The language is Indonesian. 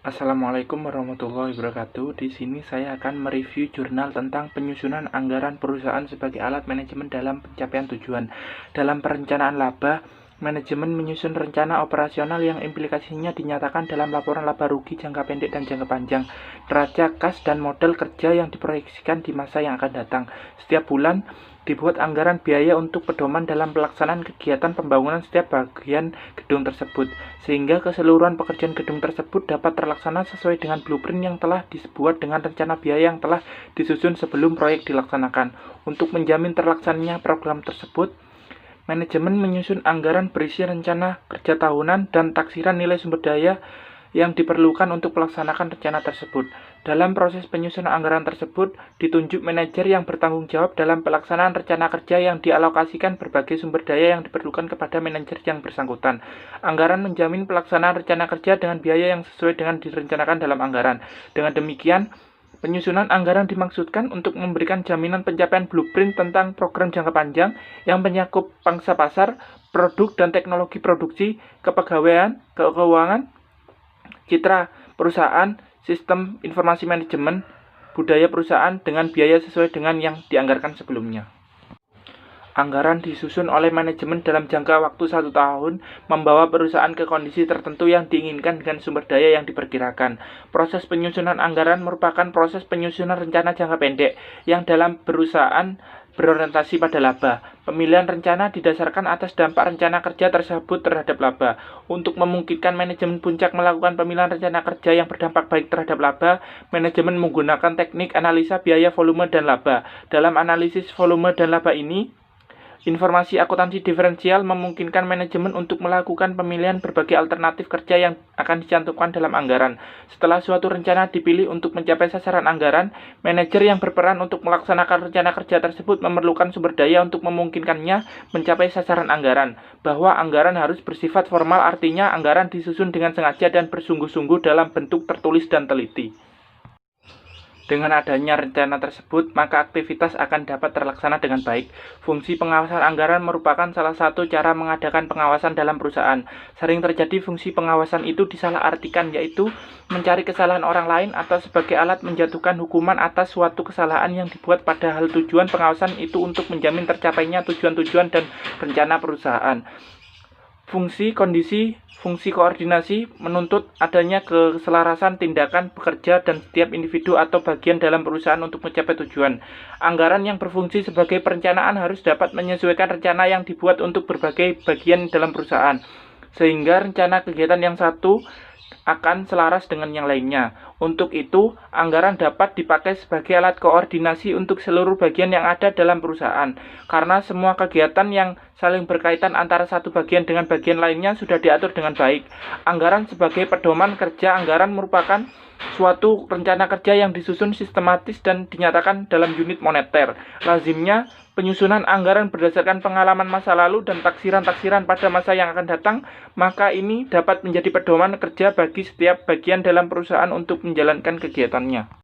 Assalamualaikum warahmatullahi wabarakatuh. Di sini saya akan mereview jurnal tentang penyusunan anggaran perusahaan sebagai alat manajemen dalam pencapaian tujuan. Dalam perencanaan laba, manajemen menyusun rencana operasional yang implikasinya dinyatakan dalam laporan laba rugi jangka pendek dan jangka panjang, neraca kas dan model kerja yang diproyeksikan di masa yang akan datang. Setiap bulan, dibuat anggaran biaya untuk pedoman dalam pelaksanaan kegiatan pembangunan setiap bagian gedung tersebut, sehingga keseluruhan pekerjaan gedung tersebut dapat terlaksana sesuai dengan blueprint yang telah dibuat dengan rencana biaya yang telah disusun sebelum proyek dilaksanakan. Untuk menjamin terlaksananya program tersebut, manajemen menyusun anggaran berisi rencana kerja tahunan dan taksiran nilai sumber daya yang diperlukan untuk melaksanakan rencana tersebut. Dalam proses penyusunan anggaran tersebut, ditunjuk manajer yang bertanggung jawab dalam pelaksanaan rencana kerja yang dialokasikan berbagai sumber daya yang diperlukan kepada manajer yang bersangkutan. Anggaran menjamin pelaksanaan rencana kerja dengan biaya yang sesuai dengan direncanakan dalam anggaran. Dengan demikian, penyusunan anggaran dimaksudkan untuk memberikan jaminan pencapaian blueprint tentang program jangka panjang yang mencakup pangsa pasar, produk dan teknologi produksi, kepegawaian, keuangan, citra perusahaan, sistem informasi manajemen, budaya perusahaan dengan biaya sesuai dengan yang dianggarkan sebelumnya. Anggaran disusun oleh manajemen dalam jangka waktu 1 tahun, membawa perusahaan ke kondisi tertentu yang diinginkan dengan sumber daya yang diperkirakan. Proses penyusunan anggaran merupakan proses penyusunan rencana jangka pendek yang dalam perusahaan berorientasi pada laba. Pemilihan rencana didasarkan atas dampak rencana kerja tersebut terhadap laba. Untuk memungkinkan manajemen puncak melakukan pemilihan rencana kerja yang berdampak baik terhadap laba, manajemen menggunakan teknik analisa biaya, volume, dan laba. Dalam analisis volume dan laba ini, informasi akuntansi diferensial memungkinkan manajemen untuk melakukan pemilihan berbagai alternatif kerja yang akan dicantumkan dalam anggaran. Setelah suatu rencana dipilih untuk mencapai sasaran anggaran, manajer yang berperan untuk melaksanakan rencana kerja tersebut memerlukan sumber daya untuk memungkinkannya mencapai sasaran anggaran. Bahwa anggaran harus bersifat formal artinya anggaran disusun dengan sengaja dan bersungguh-sungguh dalam bentuk tertulis dan teliti. Dengan adanya rencana tersebut, maka aktivitas akan dapat terlaksana dengan baik. Fungsi pengawasan anggaran merupakan salah satu cara mengadakan pengawasan dalam perusahaan. Sering terjadi fungsi pengawasan itu disalahartikan, yaitu mencari kesalahan orang lain atau sebagai alat menjatuhkan hukuman atas suatu kesalahan yang dibuat, padahal tujuan pengawasan itu untuk menjamin tercapainya tujuan-tujuan dan rencana perusahaan. Fungsi koordinasi menuntut adanya keselarasan tindakan bekerja dan setiap individu atau bagian dalam perusahaan untuk mencapai tujuan. Anggaran yang berfungsi sebagai perencanaan harus dapat menyesuaikan rencana yang dibuat untuk berbagai bagian dalam perusahaan, sehingga rencana kegiatan yang satu akan selaras dengan yang lainnya. Untuk itu, anggaran dapat dipakai sebagai alat koordinasi untuk seluruh bagian yang ada dalam perusahaan, karena semua kegiatan yang saling berkaitan antara satu bagian dengan bagian lainnya sudah diatur dengan baik. Anggaran sebagai pedoman kerja anggaran merupakan suatu rencana kerja yang disusun sistematis dan dinyatakan dalam unit moneter. Lazimnya, penyusunan anggaran berdasarkan pengalaman masa lalu dan taksiran-taksiran pada masa yang akan datang, maka ini dapat menjadi pedoman kerja bagi setiap bagian dalam perusahaan untuk menjalankan kegiatannya.